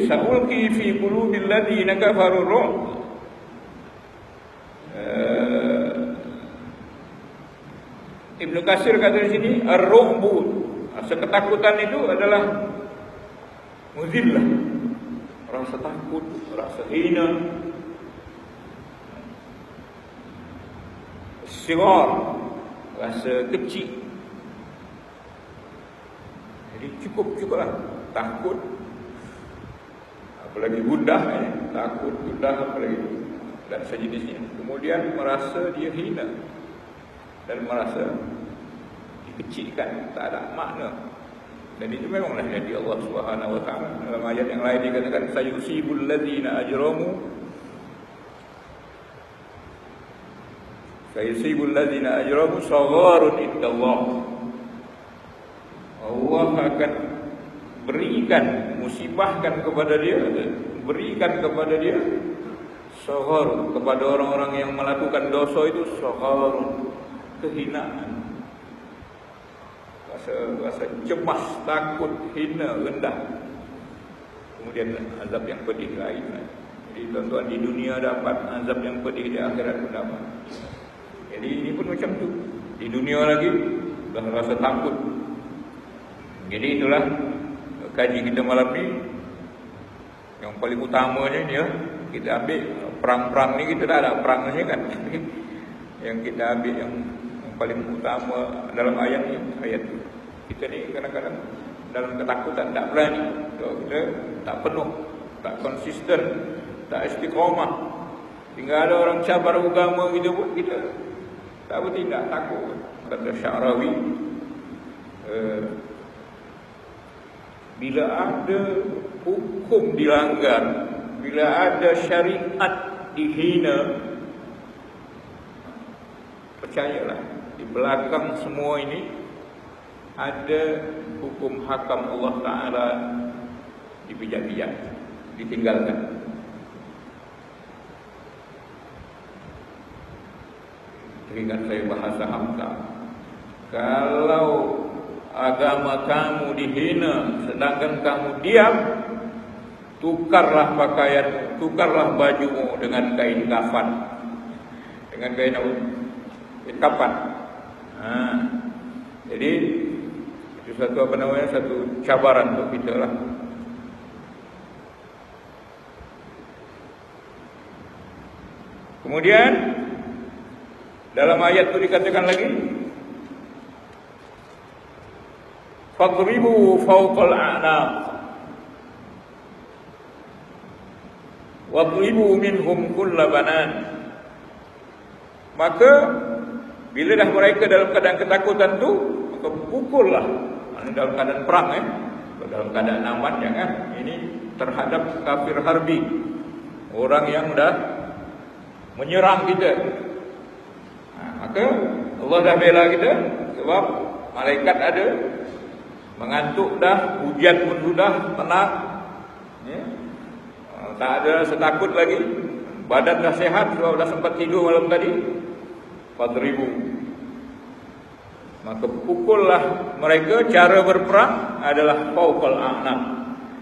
Sa'ulqi fi qulubil ladzina kafaru ru'b. Ibnu Katsir kata di sini ar-ru'bu, ketakutan itu adalah muzillah, rasa takut, rasa hina, sigar, rasa kecil. Jadi cukuplah takut, apalagi gundah, takut, gundah, apalagi dan sejenisnya. Kemudian merasa dia hina dan merasa dikecilkan, tak ada makna. Dan itu memanglah jadi Allah Subhanahu wa taala dalam ayat yang lain dikatakan sayusibul ladzina ajramu sagharun indallah. Allah akan berikan, musibahkan kepada dia, berikan kepada dia saghar, kepada orang-orang yang melakukan dosa itu sagharun, kehinaan, rasa cemas, takut, hina, rendah. Kemudian azab yang pedih lain. Jadi tuan-tuan, di dunia dapat azab yang pedih, di akhirat pun dapat. Jadi ini pun macam tu. Di dunia lagi dah rasa takut. Jadi itulah kaji kita malam ni. Yang paling utamanya ni ya, kita ambil perang-perang ni, kita dah ada perangnya kan. Yang kita ambil yang paling utama dalam ayat ni, ayat tu. Kita ni kadang-kadang dalam ketakutan tak berani, kita tak penuh, tak konsisten, tak istiqamah. Hingga ada orang cabar agama kita pun kita tak bertindak, takut. Kata Sya'rawi, bila ada hukum dilanggar, bila ada syariat dihina, percayalah, di belakang semua ini ada hukum hakam Allah Ta'ala dipijak-pijak, ditinggalkan. Berikan saya bahasa hamka. Kalau agama kamu dihina sedangkan kamu diam, tukarlah pakaian, tukarlah bajumu dengan kain kafan, dengan kain kafan. Jadi itu satu satu cabaran untuk kita lah. Kemudian dalam ayat itu dikatakan lagi, fadribu fawqal a'naq wadribu minhum kulla banan. Maka bila dah mereka dalam keadaan ketakutan tu, maka pukullah. Dalam keadaan perang, dalam keadaan aman, jangan. Ini terhadap kafir harbi, orang yang dah menyerang kita. Maka Allah dah bela kita, sebab malaikat ada, mengantuk dah, hujan pun sudah tenang, tak ada rasa takut lagi, badan dah sehat sebab dah sempat tidur malam tadi. Fadribu, maka pukullah mereka. Cara berperang adalah fawqal a'naq,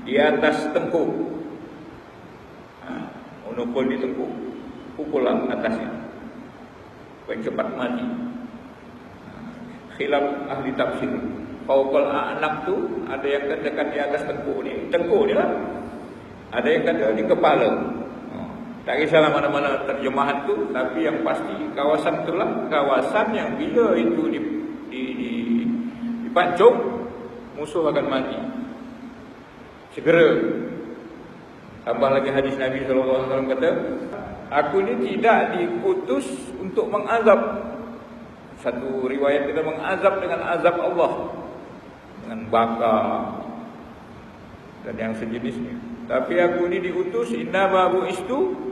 di atas tengkuk. Menukul di tengkuk, pukullah atasnya supaya cepat mati. Khilaf ahli tafsir, fawqal a'naq tu ada yang katakan di atas tengkuk ni, tengkuk ni lah. Ada yang kata di kepala. Tak kisahlah mana-mana terjemahan tu, tapi yang pasti kawasan itulah kawasan yang bila itu dipancung, musuh akan mati segera. Tambah lagi hadis Nabi SAW kata, aku ni tidak diutus untuk mengazab. Satu riwayat kita mengazab dengan azab Allah, dengan bakar dan yang sejenisnya. Tapi aku ni diutus, inna babu istu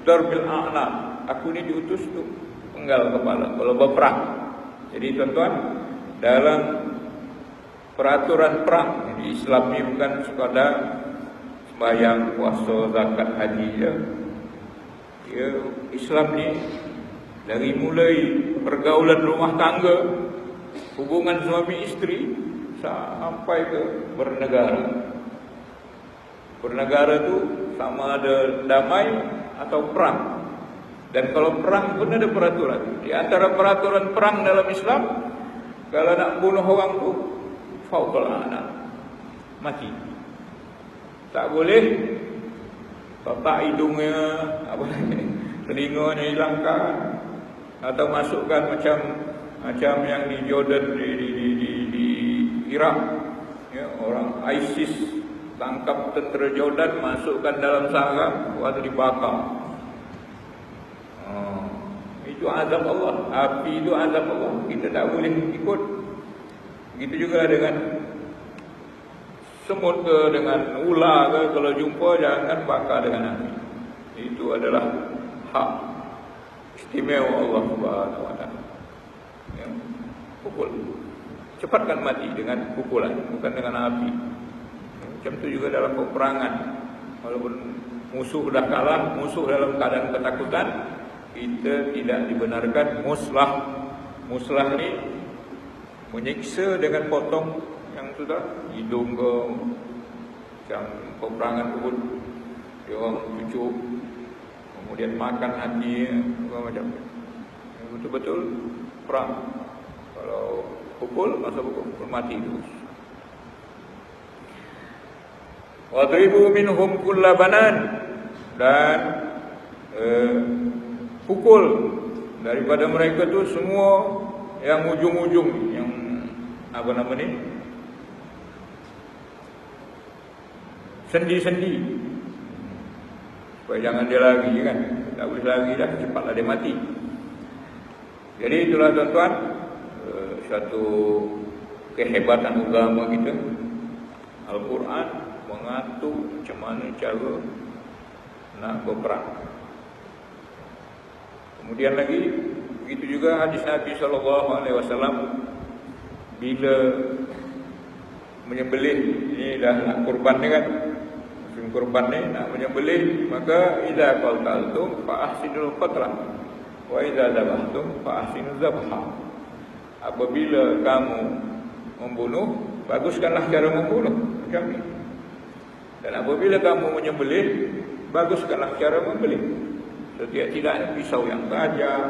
darbil a'naq. Aku ni diutus untuk penggal kepala kalau berperang. Jadi tuan-tuan, dalam peraturan perang di Islam ni bukan sekadar sembahyang, puasa, zakat, haji je. Islam ni dari mulai pergaulan rumah tangga, hubungan suami isteri, sampai ke bernegara. Bernegara tu sama ada damai atau perang. Dan kalau perang pun ada peraturan. Di antara peraturan perang dalam Islam, kalau nak bunuh orang tu fauqal a'naq, mati. Tak boleh tapak hidungnya, telinganya hilangkan, atau masukkan macam yang di Jordan, di Iraq, ya, orang ISIS tangkap tentera Jordan, masukkan dalam sarang, waktu dibakar. Itu azab Allah. Api itu azab Allah. Kita tak boleh ikut. Begitu juga dengan semut ke, dengan ular ke, kalau jumpa jangan bakar dengan api. Itu adalah hak istimewa Allah Subhanahu wa taala. Ya, pukul. Cepatkan mati dengan pukulan, bukan dengan api. Macam itu juga dalam peperangan. Walaupun musuh dah kalah, musuh dalam keadaan ketakutan, kita tidak dibenarkan muslah. Muslah ni menyiksa dengan potong yang sudah hidung ke, macam peperangan pun dia orang cucuk, kemudian makan hati, macam betul-betul perang. Kalau pukul, masa pukul mati terus. Wadribu minhum kulla banan, dan pukul daripada mereka tu semua yang ujung-ujung, yang apa nama ni, sendi-sendi, supaya jangan dia lari kan. Tak boleh lari dah, cepatlah dia mati. Jadi itulah tuan-tuan, satu kehebatan agama kita. Al-Quran mengatur macam mana cara nak berperang. Kemudian lagi, begitu juga hadis Nabi SAW bila menyembelih, ini dah nak kurban ni kan, musim kurban ni nak menyembelih, maka idza qaltaltum fa ahsinul qatlah wa idza zabahtum fa ahsinuz zabha. Apabila kamu membunuh, baguskanlah cara membunuh, macam ni. Dan apabila kamu menyembelih, baguskanlah cara membelih. Setidak-tidaknya pisau yang tajam,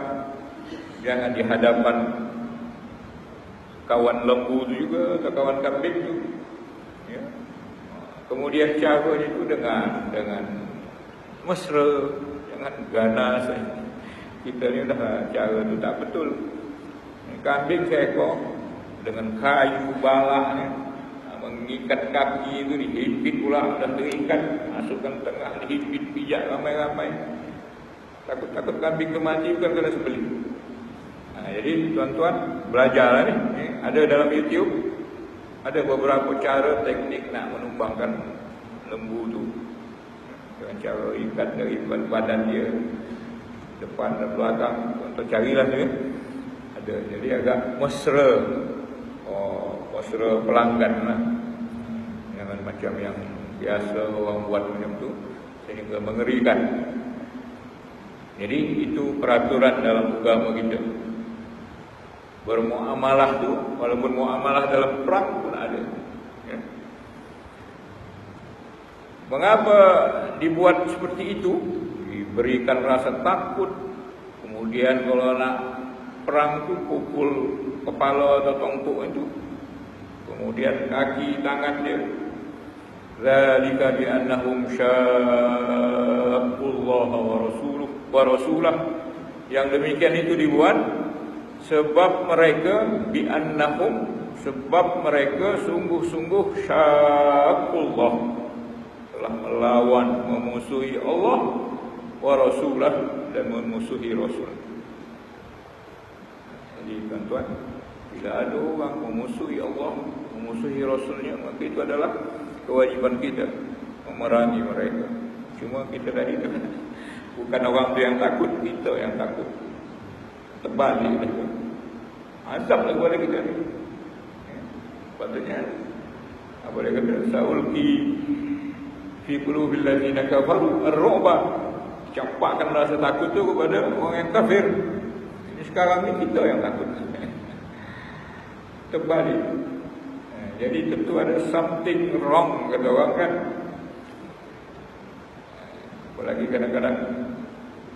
jangan di hadapan kawan lembu tu juga, atau kawan kambing tu, ya. Kemudian caranya itu dengan mesra, jangan ganas. Kita ni dah cara tu tak betul. Kambing seekor dengan kayu balak ni, mengikat kaki itu, dihimpit pula, dah terikat, masukkan tengah, dihimpit, pijak ramai-ramai. Takut kambing tu mati bukan kena sembelih. Jadi tuan-tuan belajarlah ni. Ada dalam YouTube, ada beberapa cara teknik nak menumbangkan lembu tu, dengan cara ikat dari badan dia, depan dan belakang. Tuan-tuan carilah tu, ada. Jadi agak mesra. Mesra pelanggan lah. Jangan macam yang biasa orang buat macam tu, sehingga mengerikan. Jadi itu peraturan dalam agama kita. Bermuamalah tu, walaupun muamalah dalam perang pun ada, ya. Mengapa dibuat seperti itu? Diberikan rasa takut. Kemudian kalau nak perang tu pukul kepala atau tongkok itu, kemudian kaki, tangan dia. Zalika bi annahum syaqqullaha wa rasulah. Yang demikian itu dibuat sebab mereka bi annahum, sebab mereka sungguh-sungguh syaqqullah, telah melawan, memusuhi Allah, wa rasulah, dan memusuhi Rasul. Jadi tuan-tuan, bila ada orang memusuhi Allah, memusuhi Rasulnya, maka itu adalah kewajiban kita memerangi mereka. Cuma kita tadi tu, bukan orang tu yang takut, kita yang takut. Terbalik mereka, azab lah kepada kita ni. Patutnya apa dia kata, saulki fi qulubil ladzina kafaru ar-ru'ba, campakkan rasa takut tu kepada orang yang kafir. Ini sekarang ni kita yang takut. Terbalik. Jadi tentu ada something wrong, kata orang kan. lagi kadang-kadang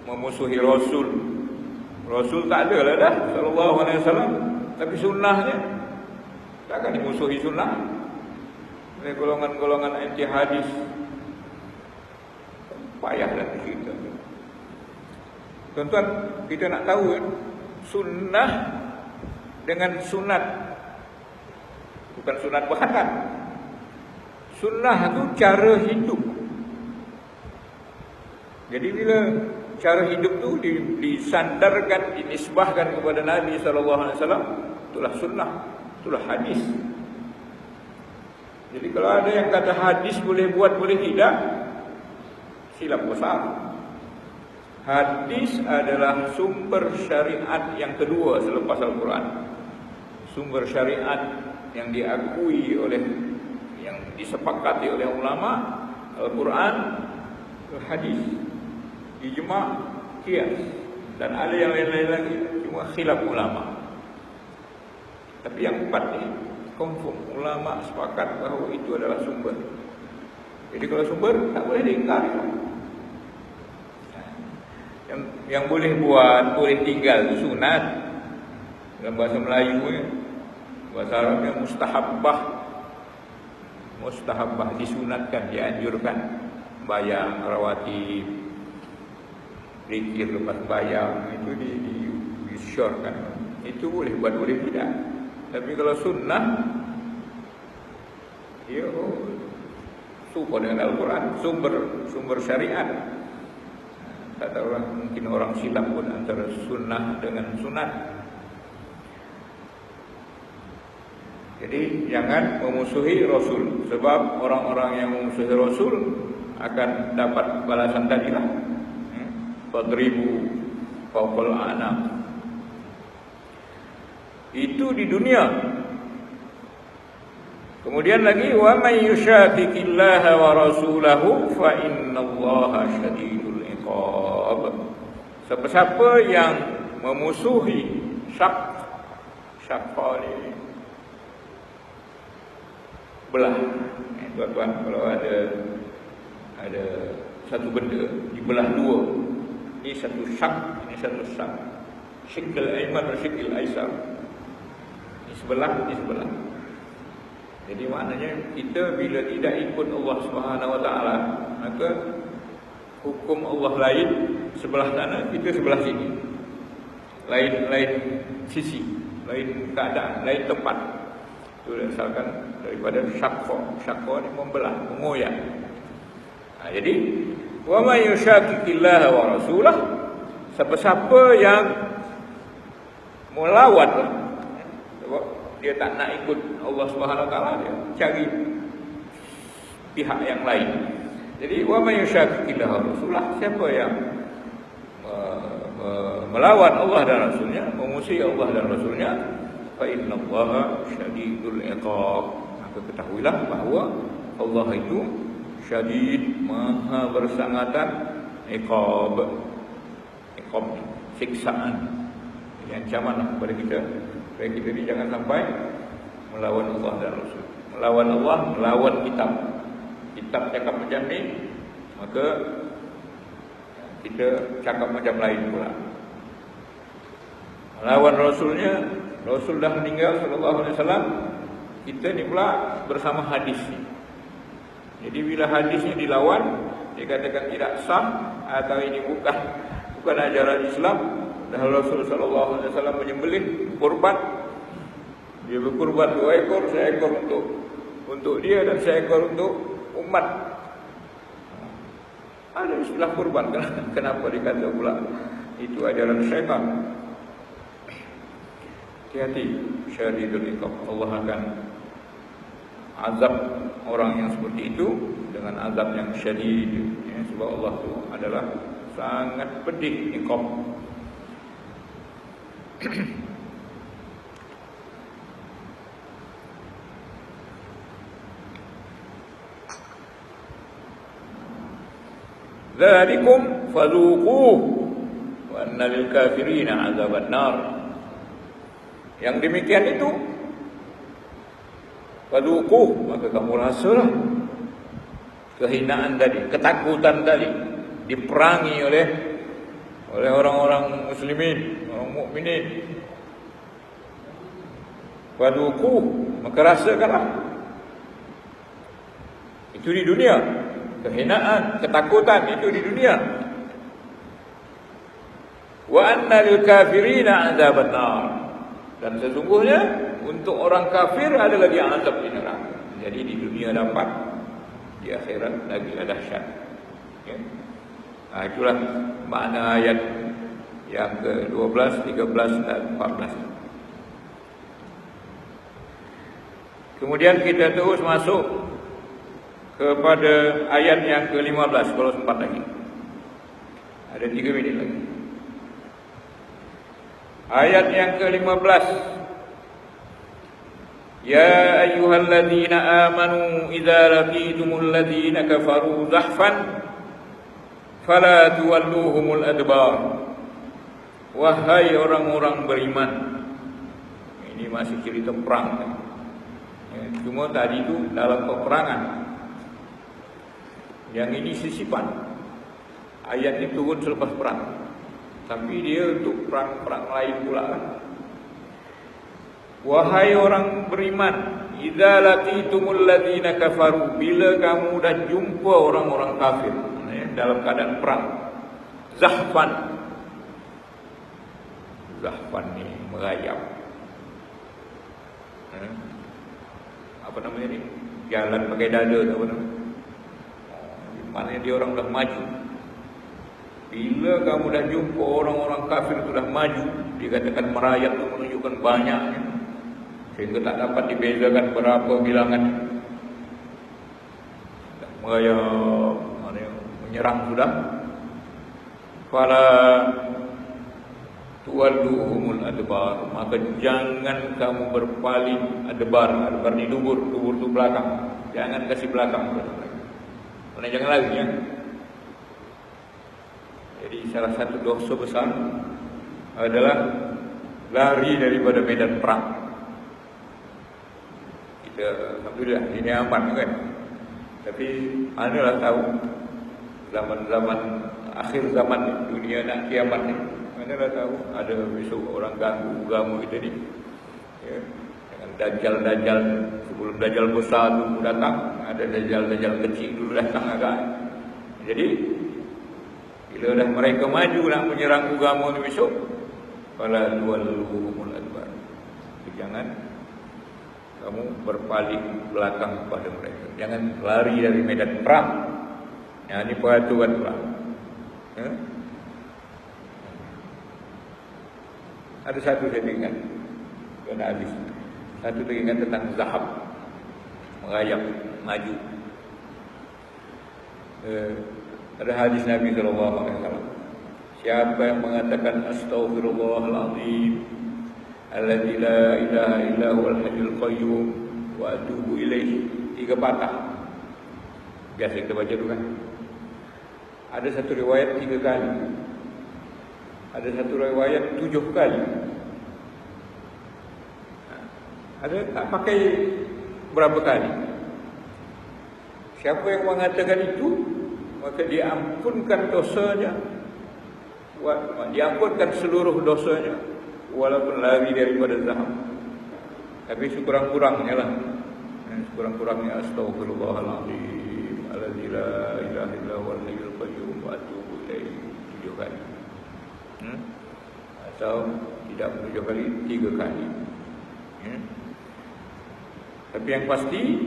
memusuhi Rasul. Rasul tak ada lah dah sallallahu alaihi wasallam, tapi sunnahnya takkan dimusuhi sunnah oleh golongan-golongan anti hadis. Payahlah kita. Tuan-tuan, kita nak tahu sunnah dengan sunat, bukan sunat berkhatam. Sunnah itu cara hidup. Jadi bila cara hidup tu disandarkan, dinisbahkan kepada Nabi SAW, itulah sunnah, itulah hadis. Jadi kalau ada yang kata hadis boleh buat, boleh tidak, silap besar. Hadis adalah sumber syariat yang kedua selepas Al-Quran. Sumber syariat yang diakui oleh, yang disepakati oleh ulama, Al-Quran, hadis, ijma', qiyas, dan ada yang lain-lain lagi, cuma khilaf ulama. Tapi yang empat ni confirm, ulama sepakat bahawa itu adalah sumber. Jadi kalau sumber tak boleh diingkari. Yang boleh buat, boleh tinggal itu sunat. Dalam bahasa Melayu bahasa Arabnya mustahabbah. Mustahabbah, disunatkan, dianjurkan. Bayang, rawatib, zikir lepas bayang, itu disyorkan. Itu boleh buat, boleh tidak. Tapi kalau sunnah, ia super dengan Al-Quran, sumber syariat. Tak tahu lah, mungkin orang silap pun antara sunnah dengan sunat. Jadi jangan memusuhi Rasul, sebab orang-orang yang memusuhi Rasul akan dapat balasan tadilah. Fadribu fawqal a'naq. Itu di dunia. Kemudian lagi, wa may yushaqiqillaha wa rasulahu fa innallaha syadidul iqab. Siapa-siapa yang memusuhi syaqqa ni, belah. Tuan-tuan, kalau ada satu benda dibelah dua, ini satu syak, ini satu syak. Syikil aiman dan syikil aisar. Ini sebelah, ini sebelah. Jadi maknanya kita bila tidak ikut Allah Subhanahu Wa Taala, maka hukum Allah lain sebelah sana, kita sebelah sini. Lain sisi, lain keadaan, lain tempat. Itu asalkan daripada syaqqa. Syaqqa ni membelah, mengoyak. Jadi wa may yushaqiqillaha wa rasulah, siapa-siapa yang melawan, dia tak nak ikut Allah Subhanahu Wa Taala, dia cari pihak yang lain. Jadi wa may yushaqiqillaha wa rasulah, siapa yang melawan Allah dan Rasulnya, memusuhi Allah dan Rasulnya, fa innallaha syadidul iqab. Maka ketahuilah bahawa Allah itu syadid, maha bersangatan, iqab, siksaan, ini ancaman kepada kita, supaya kita ni jangan sampai melawan Allah dan Rasul. Melawan Allah, melawan kitab. Kitab cakap macam ni, maka kita cakap macam lain pula. Melawan Rasulnya, Rasul dah meninggal sallallahu alaihi wasallam, kita ni pula bersama hadis ni. Jadi bila hadisnya dilawan, dikatakan tidak sah atau ini bukan ajaran Islam, dah Rasul sallallahu alaihi wasallam menyembelih kurban. Dia berkurban 2 ekor, seekor untuk dia dan seekor untuk umat. Ada istilah kurban, kenapa dikata pula itu ajaran syaitan? Hati-hati, syadidul iqab. Allah akan azab orang yang seperti itu dengan azab yang syadid, ya, sebab Allah itu adalah sangat pedih iqab. Dzalikum fadzuquh wa anna lil kafirina azaban nar. Yang demikian itu fadzuquh, maka kamu rasalah kehinaan tadi, ketakutan tadi, diperangi oleh orang-orang muslimin, orang mukminin. Waduku, maka rasakanlah. Itu di dunia. Kehinaan, ketakutan itu di dunia. Wa anna lil kafirina 'adzaban nar. Dan sesungguhnya untuk orang kafir ada lagi azab di neraka. Jadi di dunia dapat, di akhirat lagi dahsyat. Ya. Nah, itulah makna ayat yang ke-12, 13 dan 14. Kemudian kita terus masuk kepada ayat yang ke-15, kalau sempat lagi. Ada 3 minit lagi. Ayat yang ke-15. Ya ayyuhalladzina amanu idza laqitumul ladzina kafaru zahfan fala tuwalluhumul adbar. Wahai orang-orang beriman. Ini masih cerita perang. Ya, cuma tadi itu dalam peperangan. Yang ini sisipan. Ayat ini turun selepas perang. Tapi dia untuk perang-perang lain pula. Wahai orang beriman, idza laqitumul ladzina kafaru, bila kamu dah jumpa orang-orang kafir dalam keadaan perang, zahfan. Zahfan ni merayap. Apa namanya ni? Jalan pakai dada tu apa namanya? Maknanya dia orang dah maju. Bila kamu dah jumpa orang-orang kafir sudah maju, dikatakan merayap itu menunjukkan banyaknya, sehingga tak dapat dibezakan berapa bilangan. Merayap, menyerang sudah. Fala tuwalluhumul adbar, maka jangan kamu berpaling adbar. Adbar ni dubur tu belakang. Jangan kasih belakang. Karena jangan lagi ya. Jadi salah satu dosa besar adalah lari daripada medan perang. Kita alhamdulillah ini aman kan. Tapi adalah tahu zaman-zaman akhir zaman dunia nak kiamat ni, adalah tahu ada besok orang ganggu agama kita ni. Ya, dengan dajjal sebelum dajjal besar tu datang, ada dajjal kecil dulu datang agak. Jadi bila dah mereka maju nak menyerang agama ni besok, fala tuwalluhumul adbar. Jangan kamu berpaling belakang kepada mereka. Jangan lari dari medan perang. Ya, ini peraturan perang. Ya? Ada satu saya ingat, kena habis. Satu lagi ingat tentang zahab, merayap, maju. Ada hadis Nabi SAW. Siapa yang mengatakan astaghfirullahaladzim alladzi la ilaha illa huwal hayyul qayyum wa atubu ilaihi, 3 patah. Biasa kita baca tu kan. Ada satu riwayat 3 kali. Ada satu riwayat 7 kali. Ada tak pakai berapa kali. Siapa yang mengatakan itu, maka diampunkan dosanya, diampunkan seluruh dosanya, walaupun lari daripada zahab. Tapi sekurang-kurangnya lah, sekurang-kurangnya astaghfirullahaladzim alladzi la ilaha illa huwal hayyul qayyum wa atubu ilaihi 7 kali. Atau tidak 7 kali, 3 kali. Tapi yang pasti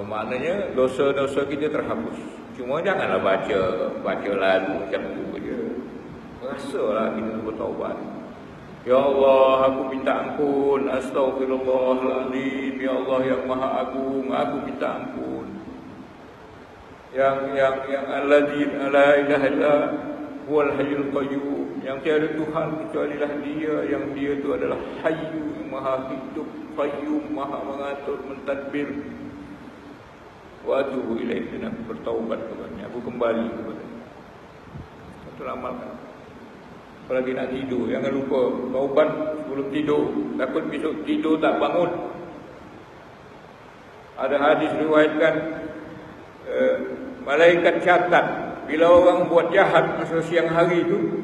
maknanya dosa-dosa kita terhapus. Cuma janganlah baca lalu macam tu je. Rasalah kita bertaubat. Ya Allah, aku minta ampun. Astaghfirullahaladzim. Ya Allah yang Maha Agung, aku minta ampun. Yang alladzi la ilaha illa huwal hayyul qayyum, yang tiada Tuhan kecualilah Dia, yang Dia itu adalah Hayyu, Maha hidup, Qayyum, Maha mengatur, mentadbir. Wa atubu ilaihi, dan aku bertaubat kepadanya, aku kembali kepadanya. Itu amalkan. Apalagi nak tidur, jangan lupa taubat sebelum tidur. Takut besok tidur tak bangun. Ada hadis riwayatkan malaikat catat bila orang buat jahat masa siang hari itu,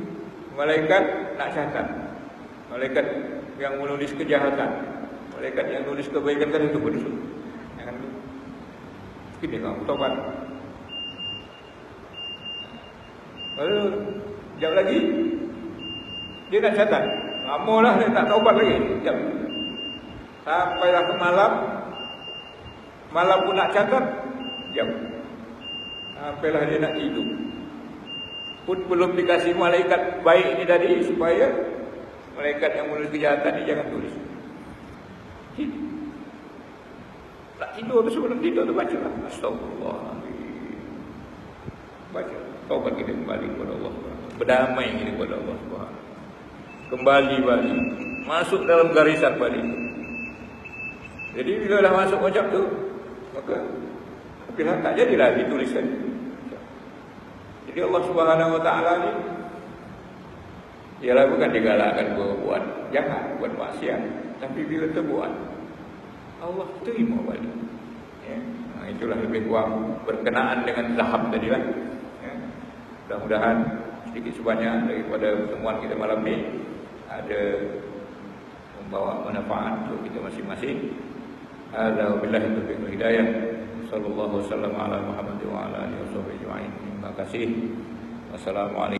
malaikat nak catat. Malaikat yang menulis kejahatan, malaikat yang menulis kebaikan kan itu betul. Jangan tu. Kita kamu taubat. Lalu jam lagi dia nak catat. Lamalah dia tak taubat lagi. Jam. Sampailah ke malam. Malam pun nak catat. Jam. Sampailah dia nak tidur. Pun belum dikasih malaikat baik ni tadi supaya malaikat yang menulis kejahatan ni jangan tulis. Tak tidur tu sebelum tidur tu baca lah. Astagfirullah. Baca. Taubat kita kembali kepada Allah. Berdamai kita kepada Allah Subhanahu. Kembali balik. Masuk dalam garisan balik. Jadi bila dah masuk macam tu, maka pilihan tak jadilah dituliskan. Jadi Allah Subhanahu Wa Taala ni, ialah bukan digalakkan buat jahat, buat maksiat, tapi bila terbuat, Allah terima balik. Ya. Nah, itulah lebih kurang berkenaan dengan zahab tadi lah. Ya. Mudah-mudahan sedikit sebanyak daripada pertemuan kita malam ni ada membawa manfaat untuk kita masing-masing. Hadza wabillahi taufiq wal hidayah. Sallallahu wasallam ala Muhammad wa ala alihi wasallam ajma'in. Terima kasih. Wassalamualaikum.